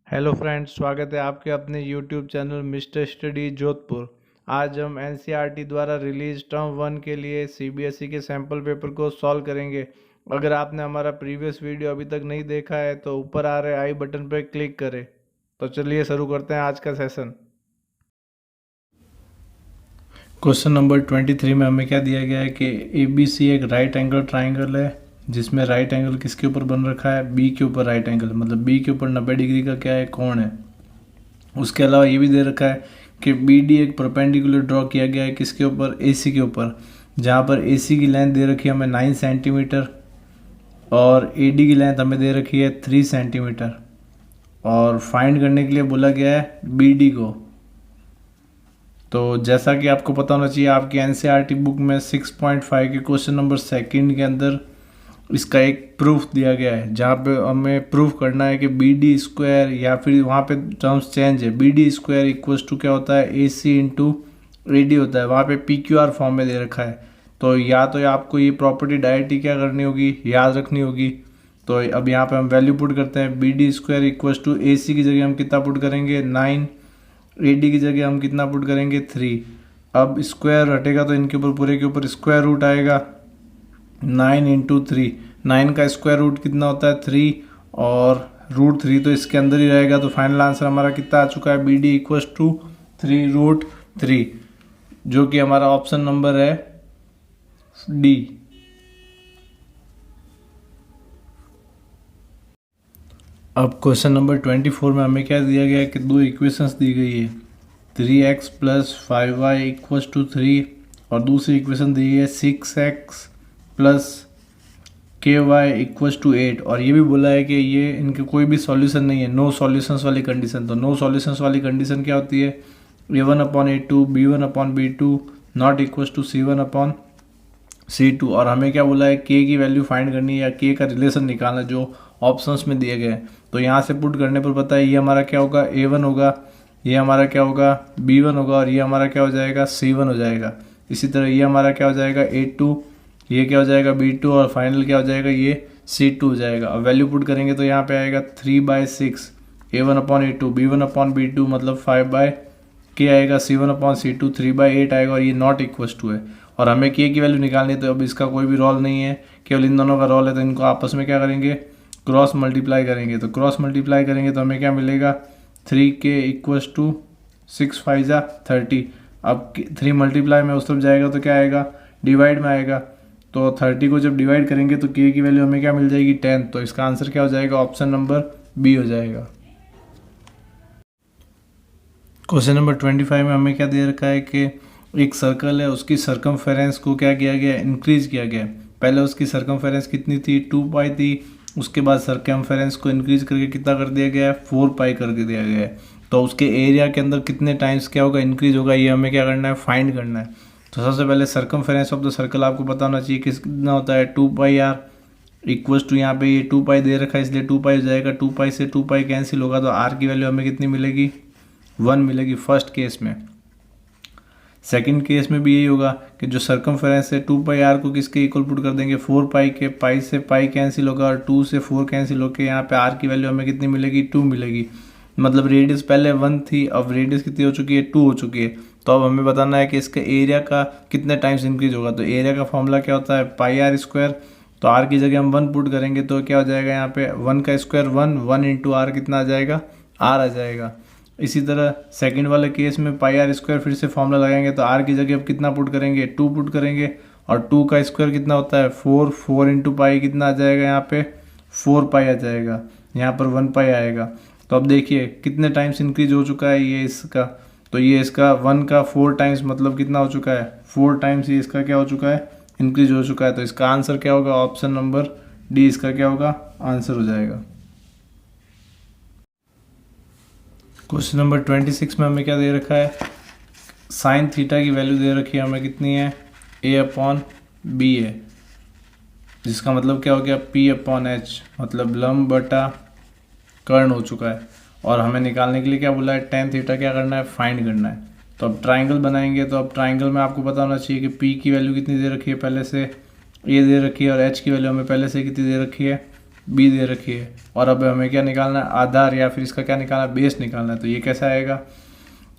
Hello friends, स्वागत है आपके अपने YouTube channel mister study Jodhpur. आज हम एनसीईआरटी द्वारा रिलीज टर्म 1 के लिए सीबीएसई के सैम्पल पेपर को सॉल्व करेंगे। अगर आपने हमारा प्रीवियस वीडियो अभी तक नहीं देखा है तो ऊपर आ रहे आई बटन पर क्लिक करें। तो चलिए शुरू करते हैं आज का सेशन। क्वेश्चन नंबर 23 में हमें क्या दिया गया है कि ABC एक राइट एंगल ट्राइंगल है जिसमें राइट एंगल किसके ऊपर बन रखा है, बी के ऊपर राइट एंगल, मतलब बी के ऊपर 90 डिग्री का क्या है, कोण है। उसके अलावा ये भी दे रखा है कि BD एक परपेंडिकुलर ड्रॉ किया गया है किसके ऊपर, AC के ऊपर, जहाँ पर AC की लेंथ दे रखी है हमें 9 सेंटीमीटर और AD की लेंथ हमें दे रखी है 3 सेंटीमीटर और फाइंड करने के लिए बोला गया है BD को। तो जैसा कि आपको पता होना चाहिए, आपकी एनसीईआरटी बुक में 6.5 के क्वेश्चन नंबर 2 के अंदर इसका एक प्रूफ दिया गया है जहाँ पे हमें प्रूफ करना है कि BD स्क्वायर, या फिर वहाँ पे टर्म्स चेंज है, BD स्क्वायर इक्वल्स टू क्या होता है, AC इंटू AD होता है। वहाँ पे PQR फॉर्म में दे रखा है। तो आपको ये प्रॉपर्टी डायरेक्टली क्या करनी होगी, याद रखनी होगी। तो अब यहाँ पे हम वैल्यू पुट करते हैं। BD square equals to AC की जगह हम कितना पुट करेंगे, 9, AD की जगह हम कितना पुट करेंगे, 3। अब स्क्वायर हटेगा तो इनके ऊपर पूरे के ऊपर स्क्वायर रूट आएगा, 9 इंटू 3। 9 का स्क्वायर रूट कितना होता है, 3, और रूट 3 तो इसके अंदर ही रहेगा। तो फाइनल आंसर हमारा कितना आ चुका है, BD इक्वल्स टू 3√3, जो कि हमारा ऑप्शन नंबर है D। अब क्वेश्चन नंबर 24 में हमें क्या दिया गया है कि दो इक्वेशंस दी गई है, 3x plus 5y equals to 3 और दूसरी इक्वेशन दी है 6x plus KY equals to 8। और ये भी बोला है कि ये इनके कोई भी सॉल्यूशन नहीं है, नो सॉल्यूशंस वाली कंडीशन। तो नो सॉल्यूशंस वाली कंडीशन क्या होती है, A1/A2 B1/B2 not equals to C1/C2। और हमें क्या बोला है, K की वैल्यू फाइंड करनी है या K का रिलेशन निकालना जो ऑप्शंस में दिए गए हैं। तो यहाँ से पुट करने पर पता है ये हमारा क्या होगा, A1 होगा, ये हमारा क्या होगा, B1 होगा, और ये हमारा क्या हो जाएगा, C1 हो जाएगा। इसी तरह ये हमारा क्या हो जाएगा, A2, ये क्या हो जाएगा, B2, और फाइनल क्या हो जाएगा, ये C2 हो जाएगा। अब वैल्यू पुट करेंगे तो यहाँ पे आएगा 3/6 A1/A2 B1/B2 मतलब 5/K आएगा, C1/C2 3/8 आएगा, और ये नॉट इक्वल्स टू है। और हमें K की वैल्यू निकालनी है। तो अब इसका कोई भी रोल नहीं है, केवल इन दोनों का रोल है। तो इनको आपस में क्या करेंगे, क्रॉस मल्टीप्लाई करेंगे। तो क्रॉस मल्टीप्लाई करेंगे तो हमें क्या मिलेगा, 3K इक्वल्स टू 6×5 = 30। अब 3 मल्टीप्लाई में उस तरफ जाएगा तो क्या आएगा, डिवाइड में आएगा। तो 30 को जब डिवाइड करेंगे तो K की वैल्यू हमें क्या मिल जाएगी, 10। तो इसका आंसर क्या हो जाएगा, ऑप्शन नंबर B हो जाएगा। क्वेश्चन नंबर 25 में हमें क्या दे रखा है कि एक सर्कल है, उसकी सर्कमफेरेंस को क्या किया गया, इंक्रीज किया गया। पहले उसकी सर्कमफेरेंस कितनी थी, 2π थी। उसके बाद सर्कमफेरेंस को इंक्रीज करके कितना कर दिया गया है, 4π कर दिया गया है। तो उसके एरिया के अंदर कितने टाइम्स क्या होगा, इंक्रीज होगा, ये हमें क्या करना है, फाइंड करना है। तो सबसे पहले सर्कमफेरेंस ऑफ द सर्कल आपको पता होना चाहिए कितना होता है, 2πr इक्वल्स टू, यहाँ पे ये 2π दे रखा है इसलिए 2π हो जाएगा। 2π से 2π कैंसिल होगा तो r की वैल्यू हमें कितनी मिलेगी, 1 मिलेगी फर्स्ट केस में। सेकंड केस में भी यही होगा कि जो सर्कमफेरेंस है 2πr को किसके इक्वल पुट कर देंगे, 4π के। पाई से पाई कैंसिल होगा और 2 से 4 कैंसिल होकर यहाँ पे r की वैल्यू हमें कितनी मिलेगी, 2 मिलेगी। मतलब रेडियस पहले 1 थी, अब रेडियस कितनी हो चुकी है, 2 हो चुकी है। तो अब हमें बताना है कि इसका एरिया का कितने टाइम्स इंक्रीज होगा। तो एरिया का फॉर्मूला क्या होता है, πr²। तो r की जगह हम 1 पुट करेंगे तो क्या हो जाएगा, यहाँ पे 1 का स्क्वायर 1 इंटू r कितना आ जाएगा, r आ जाएगा। इसी तरह सेकंड वाले केस में πr² फिर से फॉर्मूला लगाएंगे तो r की जगह अब कितना पुट करेंगे, 2 पुट करेंगे, और 2 का स्क्वायर कितना होता है, 4 इंटू पाई कितना आ जाएगा, यहाँ पे 4π आ जाएगा, यहाँ पर 1π आएगा। तो अब देखिए कितने टाइम्स इंक्रीज हो चुका है ये इसका। तो ये इसका 1 का 4 टाइम्स मतलब कितना हो चुका है, 4 टाइम्स ये इसका क्या हो चुका है, इंक्रीज हो चुका है। तो इसका आंसर क्या होगा, ऑप्शन नंबर D इसका क्या होगा, आंसर हो जाएगा। क्वेश्चन नंबर 26 में हमें क्या दे रखा है, साइन थीटा की वैल्यू दे रखी है हमें कितनी है, A/B है, जिसका मतलब क्या हो गया, P/H, मतलब लंब बटा कर्ण हो चुका है। और हमें निकालने के लिए क्या बोला है, tan थीटा क्या करना है, फाइंड करना है। तो अब ट्राइंगल बनाएंगे। तो अब ट्राइंगल में आपको पता होना चाहिए कि P की वैल्यू कितनी दे रखी है, पहले से A दे रखी है, और H की वैल्यू हमें पहले से कितनी दे रखी है, बी दे रखी है, और अब हमें क्या निकालना है, आधार या फिर इसका क्या निकालना है, बेस निकालना है। तो ये कैसा आएगा,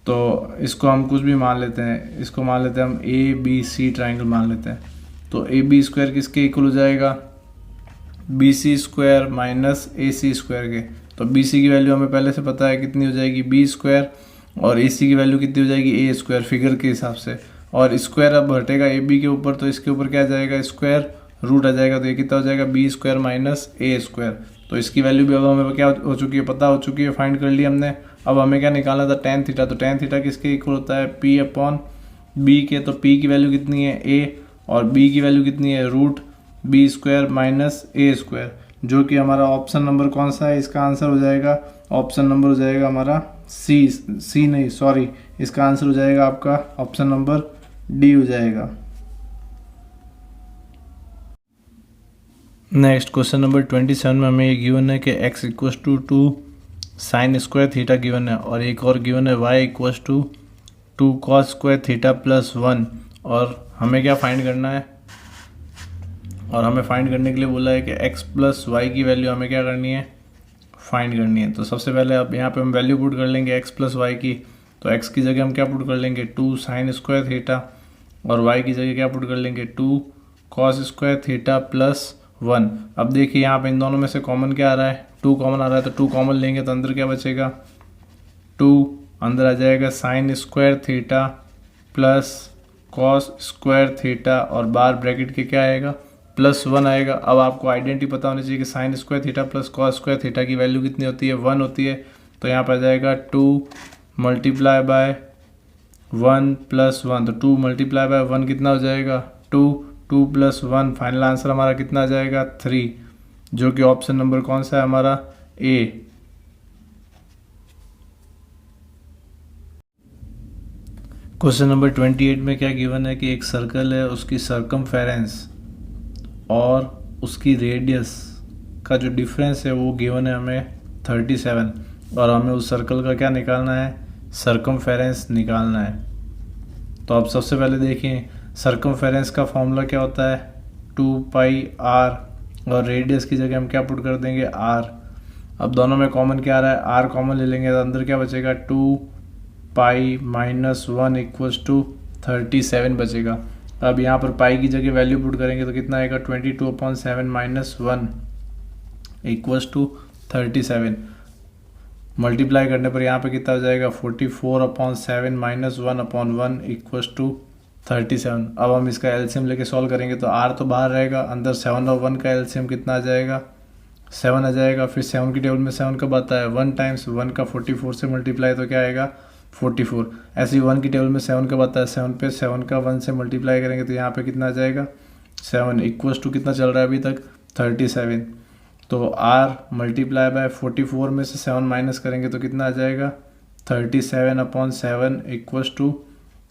तो इसको हम कुछ भी मान लेते हैं, इसको मान लेते हैं हम ए बी सी ट्राइंगल मान लेते हैं। तो ए बी स्क्वायर किसके इक्वल हो जाएगा, बी सी स्क्वायर माइनस ए सी स्क्वायर के। तो बी सी की वैल्यू हमें पहले से पता है कितनी हो जाएगी, बी स्क्वायर, और ए सी की वैल्यू कितनी हो जाएगी, ए स्क्वायर फिगर के हिसाब से। और स्क्वायर अब हटेगा ए बी के ऊपर, तो इसके ऊपर क्या आ जाएगा, स्क्वायर रूट आ जाएगा। तो ये कितना हो जाएगा, बी स्क्वायर माइनस ए स्क्वायर। तो इसकी वैल्यू भी अब हमें क्या हो चुकी है, पता हो चुकी है, फाइंड कर ली हमने। अब हमें क्या निकालना था, टेन थीटा। तो टेन थीटा किसके इक्वल होता है, पी अपॉन बी के। तो पी की वैल्यू कितनी है, ए, और बी की वैल्यू कितनी है, रूट बी स्क्वायर माइनस ए स्क्वायर, जो कि हमारा ऑप्शन नंबर कौन सा है, इसका आंसर हो जाएगा, ऑप्शन नंबर हो जाएगा हमारा सी नहीं सॉरी, इसका आंसर हो जाएगा आपका ऑप्शन नंबर डी हो जाएगा। नेक्स्ट क्वेश्चन नंबर 27 में हमें ये गिवन है कि x equals to 2 sine square theta given है, और एक और गिवन है y equals to 2 cos square theta plus 1। और हमें क्या फाइंड करना है, और हमें फाइंड करने के लिए बोला है कि x प्लस वाई की वैल्यू हमें क्या करनी है, फाइंड करनी है। तो सबसे पहले अब यहाँ पे हम वैल्यू पुट कर लेंगे x प्लस वाई की। तो x की जगह हम क्या पुट कर लेंगे, 2 साइन स्क्वायर थीटा, और y की जगह क्या पुट कर लेंगे, 2 कॉस स्क्वायर थीटा प्लस 1। अब देखिए यहाँ पे इन दोनों में से कॉमन क्या आ रहा है, 2 कॉमन आ रहा है। तो 2 कॉमन लेंगे तो अंदर क्या बचेगा, 2 अंदर आ जाएगा sign square theta plus cos square theta, और बाहर ब्रैकेट के क्या आएगा, प्लस 1 आएगा। अब आपको आइडेंटिटी पता होनी चाहिए कि sign square theta plus cos square theta की वैल्यू कितनी होती है, 1 होती है। तो यहाँ पर आ जाएगा 2 मल्टीप्लाई बाय 1 प्लस 1। तो 2 मल्टीप्लाई बाय 1 कितना हो जाएगा, 2 2 प्लस 1, फाइनल आंसर हमारा कितना आ जाएगा, 3, जो कि ऑप्शन नंबर कौन सा है हमारा, ए। क्वेश्चन नंबर 28 में क्या गिवन है कि एक सर्कल है, उसकी सरकमफेरेंस और उसकी रेडियस का जो डिफरेंस है वो गिवन है हमें 37, और हमें उस सर्कल का क्या निकालना है, सरकमफेरेंस निकालना है। तो अब सबसे पहले देखिए सरकमफेरेंस का फॉर्मूला क्या होता है, 2 पाई आर, और रेडियस की जगह हम क्या पुट कर देंगे, आर। अब दोनों में कॉमन क्या आ रहा है, आर कॉमन ले लेंगे तो अंदर क्या बचेगा, 2 पाई माइनस 1 इक्वल्स टू 37 बचेगा। अब यहाँ पर पाई की जगह वैल्यू पुट करेंगे तो कितना आएगा, 22/7 माइनस 1 इक्वल्स टू 37। मल्टीप्लाई करने पर यहाँ पे कितना हो जाएगा, 44/7 माइनस 1/1 इक्वल्स टू 37। अब हम इसका एलसीएम लेके सॉल्व करेंगे तो आर तो बाहर रहेगा, अंदर 7 और 1 का एलसीएम कितना आ जाएगा, 7 आ जाएगा। फिर 7 की टेबल में 7 कब आता है, 1 टाइम्स 1 का 44 से मल्टीप्लाई तो क्या आएगा, 44। ऐसे ही 1 की टेबल में 7 कब आता है, 7 पे 7 का 1 से मल्टीप्लाई करेंगे तो यहाँ पे कितना आ जाएगा, 7 इक्वल्स टू कितना चल रहा है अभी तक, 37। तो r मल्टीप्लाई बाय 44 में से 7 माइनस करेंगे तो कितना आ जाएगा, 37/7 इक्वल्स टू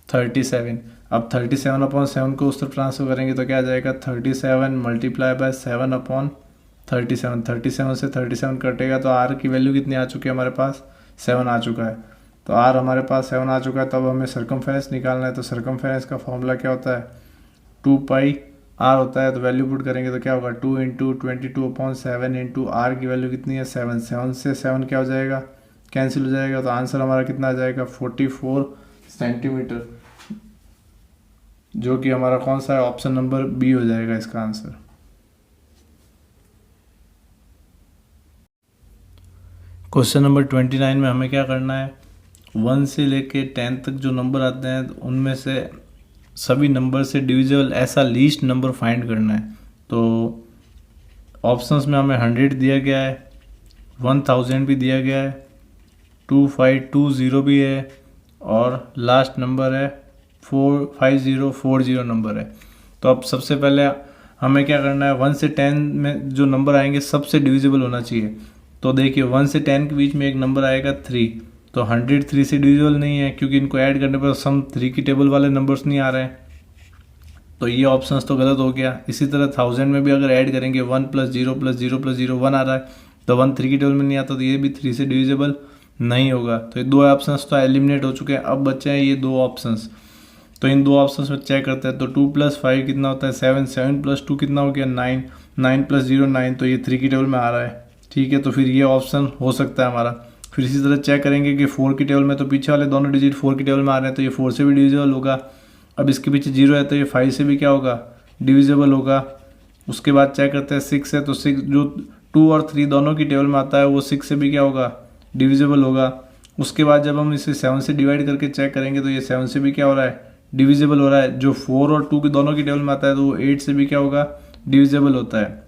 37। अब 37/7 को उस तरफ ट्रांसफर करेंगे तो क्या आ जाएगा, 37 मल्टीप्लाई बाय 7/37। 37 से 37 कटेगा तो r की वैल्यू कितनी आ चुकी है हमारे पास, 7 आ चुका है। तो r हमारे पास 7 आ चुका है। तो अब हमें सरकमफेरेंस निकालना है। तो सरकमफेरेंस का फॉर्मूला क्या होता है, 2 पाई r होता है। तो वैल्यू पुट करेंगे तो क्या होगा, 2 इंटू 22/7 इंटू आर की वैल्यू कितनी है, 7। 7 से 7 क्या हो जाएगा, कैंसिल हो जाएगा। तो आंसर हमारा कितना आ जाएगा, 44 सेंटीमीटर, जो कि हमारा कौन सा है, ऑप्शन नंबर बी हो जाएगा इसका आंसर। क्वेश्चन नंबर 29 में हमें क्या करना है, 1 से लेके 10 तक जो नंबर आते हैं उनमें से सभी नंबर से डिविजिबल ऐसा लीस्ट नंबर फाइंड करना है। तो ऑप्शंस में हमें 100 दिया गया है, 1000 भी दिया गया है, 2520 भी है, और लास्ट नंबर है 5040 नंबर है। तो अब सबसे पहले हमें क्या करना है, 1 से 10 में जो नंबर आएंगे सबसे डिविजिबल होना चाहिए। तो देखिए 1 से 10 के बीच में एक नंबर आएगा 3, तो 100 3 से डिविजिबल नहीं है क्योंकि इनको ऐड करने पर सम 3 की टेबल वाले नंबर्स नहीं आ रहे हैं, तो ये ऑप्शंस तो गलत हो गया। इसी तरह 1000 में भी अगर ऐड करेंगे 1 + 0 + 0 + 0 1 आ रहा है, तो 1 3 की टेबल में नहीं आता, तो ये भी 3 से डिविजिबल नहीं होगा। तो ये 2 ऑप्शंस तो एलिमिनेट हो चुके हैं। अब बचे हैं ये 2 ऑप्शंस। तो इन दो ऑप्शन में चेक करते हैं। तो 2 + 5 कितना होता है 7, 7 + 2 कितना हो गया 9, 9 + 0 9, तो ये 3 की टेबल में आ रहा है। ठीक है, तो फिर ये ऑप्शन हो सकता है हमारा। फिर इसी तरह चेक करेंगे कि 4 की टेबल में, तो पीछे वाले दोनों डिजिट 4 की टेबल में आ रहे हैं, तो ये 4 से भी डिविजिबल होगा। अब इसके पीछे 0 है तो ये 5 से भी क्या होगा डिविजिबल होगा। उसके बाद चेक करते हैं 6 है, तो 6 जो 2 और 3 दोनों की टेबल में आता है वो 6 से भी क्या होगा डिविजिबल होगा। उसके बाद जब हम इसे 7 से डिवाइड करके चेक करेंगे तो ये 7 से भी क्या हो रहा है डिविजिबल हो रहा है। जो 4 और 2 की दोनों की टेबल में आता है तो वो 8 से भी क्या होगा डिविजिबल होता है।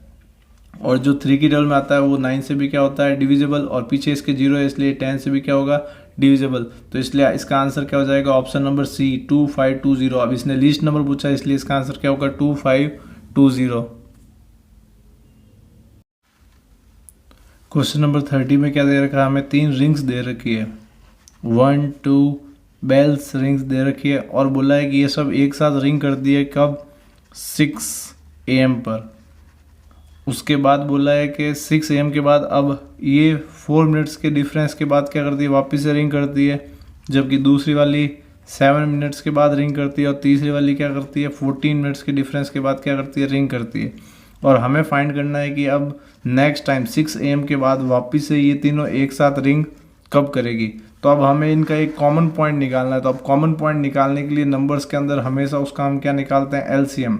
और जो 3 की टेबल में आता है वो 9 से भी क्या होता है डिविजिबल, और पीछे इसके 0 है इसलिए 10 से भी क्या होगा डिविजिबल। तो इसलिए इसका आंसर क्या हो जाएगा ऑप्शन नंबर सी 2520। अब इसने लीस्ट नंबर पूछा इसलिए इसका आंसर क्या होगा 2520। क्वेश्चन नंबर 30 में क्या दे रखा है हमें 3 रिंग्स दे रखी है, 1 2 बेल्स रिंग्स दे रखी है, और बोला है कि ये सब एक साथ रिंग कर दिए कब 6 AM पर। उसके बाद बोला है कि 6 AM के बाद अब ये 4 मिनट्स के डिफरेंस के बाद क्या करती है वापस से रिंग करती है, जबकि दूसरी वाली 7 मिनट्स के बाद रिंग करती है, और तीसरी वाली क्या करती है 14 मिनट्स के डिफरेंस के बाद क्या करती है रिंग करती है। और हमें फाइंड करना है कि अब नेक्स्ट टाइम 6 AM के बाद वापस से ये तीनों एक साथ रिंग कब करेगी। तो अब हमें इनका एक कॉमन पॉइंट निकालना है। तो अब कॉमन पॉइंट निकालने के लिए नंबर्स के अंदर हमेशा उसका हम क्या निकालते हैं LCM।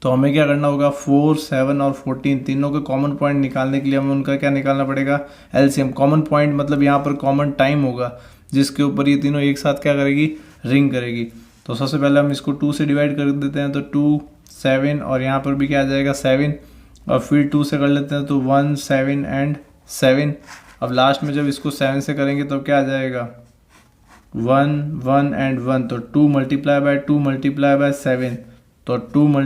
तो हमें क्या करना होगा 4, 7 और 14 तीनों के कॉमन पॉइंट निकालने के लिए हमें उनका क्या निकालना पड़ेगा LCM। कॉमन पॉइंट मतलब यहाँ पर कॉमन टाइम होगा जिसके ऊपर ये तीनों एक साथ क्या करेगी रिंग करेगी। तो सबसे पहले हम इसको 2 से डिवाइड कर देते हैं, तो 2 7 और यहाँ पर भी क्या आ जाएगा 7, और फिर 2 से कर लेते हैं तो 1 7 एंड 7। अब लास्ट में जब इसको 7 से करेंगे तो क्या आ जाएगा 1 1 एंड 1, तो 2 × 2 × 7, तो 2 ×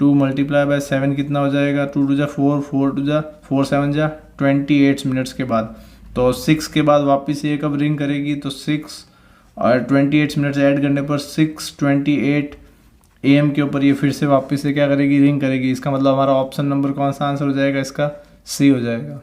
2 × 7 कितना हो जाएगा 2 2 4, 4 2 4 7 28 मिनट्स के बाद। तो 6 के बाद वापस ये कब रिंग करेगी, तो 6 और 28 मिनट्स ऐड करने पर 6:28 AM के ऊपर ये फिर से वापस से क्या करेगी रिंग करेगी। इसका मतलब हमारा ऑप्शन नंबर कौन सा आंसर हो जाएगा इसका C हो जाएगा।